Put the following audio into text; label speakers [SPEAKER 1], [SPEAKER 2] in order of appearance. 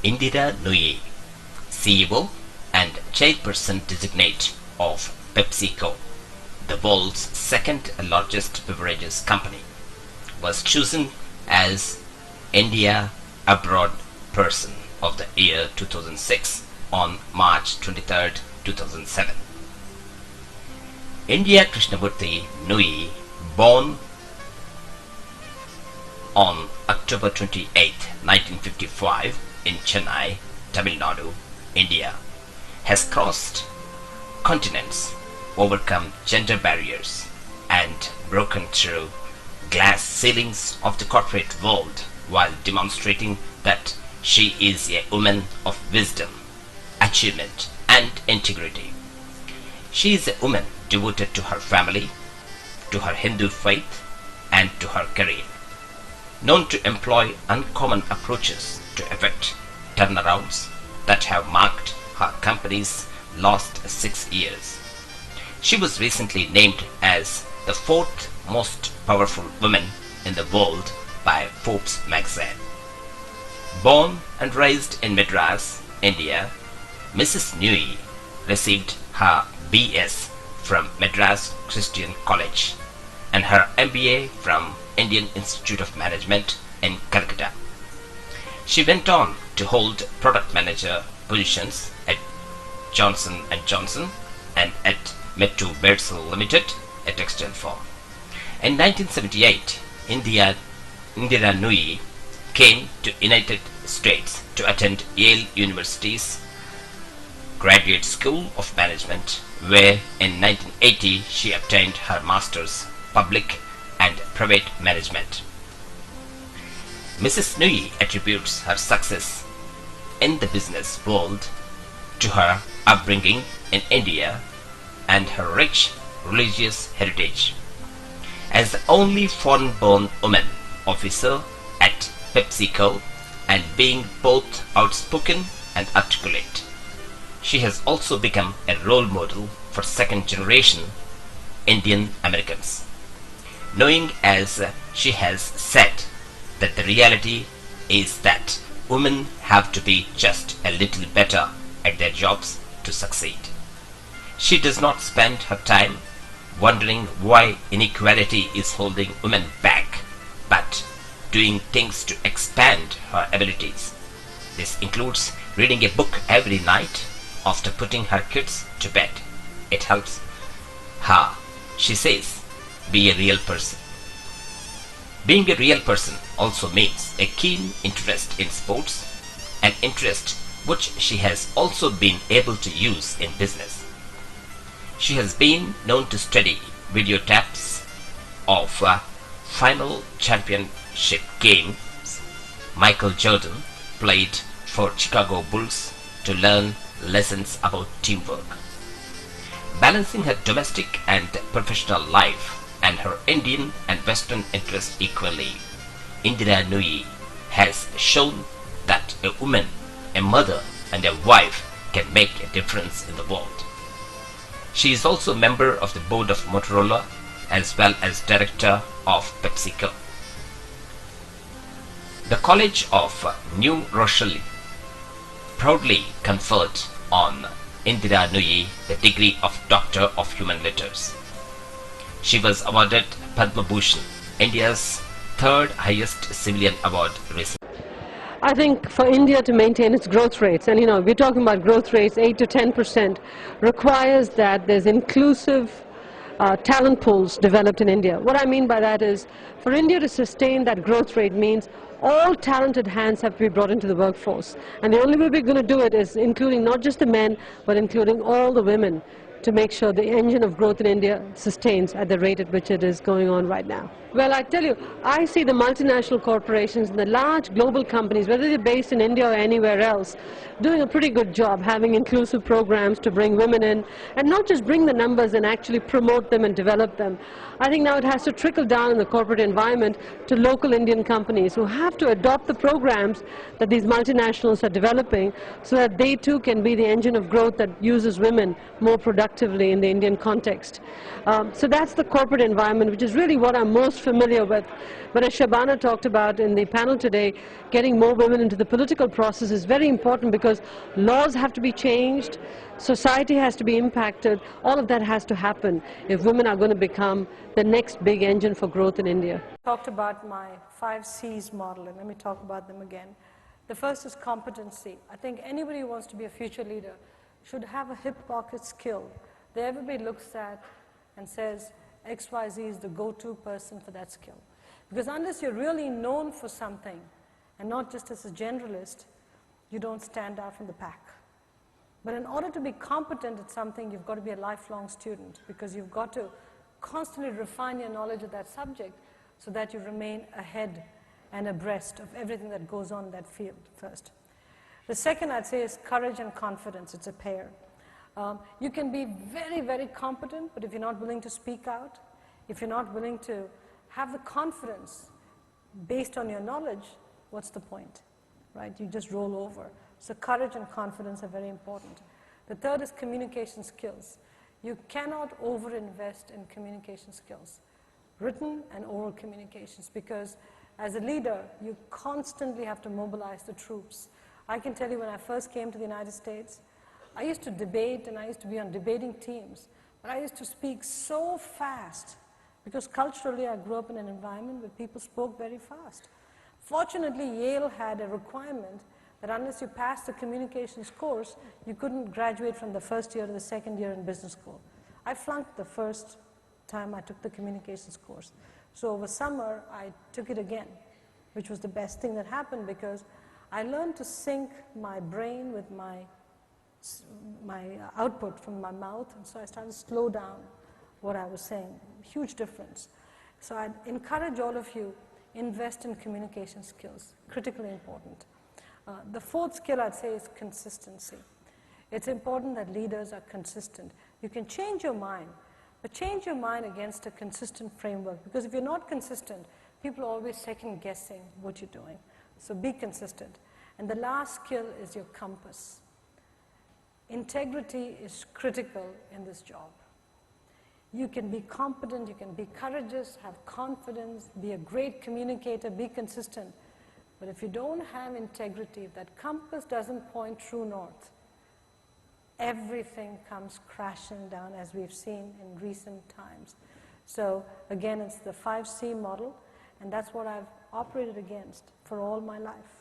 [SPEAKER 1] Indira Nooyi, CEO and chairperson designate of PepsiCo, the world's second largest beverages company, was chosen as India Abroad Person of the Year 2006 on March 23, 2007. India Krishnamurthy Nooyi, born on October 28, 1955 in Chennai, Tamil Nadu, India, has crossed continents, overcome gender barriers, and broken through glass ceilings of the corporate world while demonstrating that she is a woman of wisdom, achievement, and integrity. She is a woman devoted to her family, to her Hindu faith, and to her career, known to employ uncommon approaches to effect turnarounds that have marked her company's last 6 years. She was recently named as the fourth most powerful woman in the world by Forbes magazine. Born and raised in Madras, India, Mrs. Nooyi received her BS from Madras Christian College and her MBA from Indian Institute of Management in Calcutta. She went on to hold product manager positions at Johnson & Johnson and at Metro Bedsol Limited, a textile firm. In 1978, Indira Nooyi came to United States to attend Yale University's Graduate School of Management, where in 1980 she obtained her Master's Public and Private Management. Mrs. Nooyi attributes her success in the business world to her upbringing in India and her rich religious heritage. As the only foreign-born woman officer at PepsiCo and being both outspoken and articulate, she has also become a role model for second-generation Indian Americans. Knowing, as she has said, that the reality is that women have to be just a little better at their jobs to succeed. She does not spend her time wondering why inequality is holding women back, but doing things to expand her abilities. This includes reading a book every night after putting her kids to bed. It helps her, she says, be a real person. Being a real person also means a keen interest in sports, an interest which she has also been able to use in business. She has been known to study video tapes of final championship games Michael Jordan played for Chicago Bulls to learn lessons about teamwork. Balancing her domestic and professional life and her Indian and Western interests equally, Indira Nooyi has shown that a woman, a mother, and a wife can make a difference in the world. She is also a member of the board of Motorola as well as director of PepsiCo. The College of New Rochelle proudly conferred on Indira Nooyi the degree of Doctor of Human Letters. She was awarded Padma Bhushan, India's third highest civilian award recently.
[SPEAKER 2] I think for India to maintain its growth rates, and we're talking about growth rates 8 to 10%, requires that there's inclusive talent pools developed in India. What I mean by that is, for India to sustain that growth rate means all talented hands have to be brought into the workforce. And the only way we're going to do it is including not just the men, but including all the women, to make sure the engine of growth in India sustains at the rate at which it is going on right now. Well, I tell you, I see the multinational corporations and the large global companies, whether they're based in India or anywhere else, doing a pretty good job having inclusive programs to bring women in, and not just bring the numbers and actually promote them and develop them. I think now it has to trickle down in the corporate environment to local Indian companies who have to adopt the programs that these multinationals are developing so that they too can be the engine of growth that uses women more productively. productively in the Indian context. So that's the corporate environment, which is really what I'm most familiar with. But as Shabana talked about in the panel today, getting more women into the political process is very important because laws have to be changed, society has to be impacted, all of that has to happen if women are going to become the next big engine for growth in India. Talked about my 5 C's model, and let me talk about them again. The first is competency. I think anybody who wants to be a future leader should have a hip pocket skill that everybody looks at and says XYZ is the go-to person for that skill. Because unless you're really known for something and not just as a generalist, you don't stand out from the pack. But in order to be competent at something, you've got to be a lifelong student because you've got to constantly refine your knowledge of that subject so that you remain ahead and abreast of everything that goes on in that field first. The second I'd say is courage and confidence. It's a pair. You can be very, very competent, but if you're not willing to speak out, if you're not willing to have the confidence based on your knowledge, what's the point, right? You just roll over. So courage and confidence are very important. The third is communication skills. You cannot over-invest in communication skills, written and oral communications, because as a leader, you constantly have to mobilize the troops. I can tell you when I first came to the United States, I used to debate and I used to be on debating teams, but I used to speak so fast because culturally I grew up in an environment where people spoke very fast. Fortunately, Yale had a requirement that unless you passed the communications course, you couldn't graduate from the first year to the second year in business school. I flunked the first time I took the communications course. So over summer, I took it again, which was the best thing that happened because I learned to sync my brain with my output from my mouth, and so I started to slow down what I was saying. Huge difference. So I'd encourage all of you, invest in communication skills, critically important. The fourth skill I'd say is consistency. It's important that leaders are consistent. You can change your mind, but change your mind against a consistent framework, because if you're not consistent, people are always second guessing what you're doing. So be consistent. And the last skill is your compass. Integrity is critical in this job. You can be competent, you can be courageous, have confidence, be a great communicator, be consistent. But if you don't have integrity, if that compass doesn't point true north, everything comes crashing down, as we've seen in recent times. So again, it's the 5C model, and that's what I've operated against for all my life.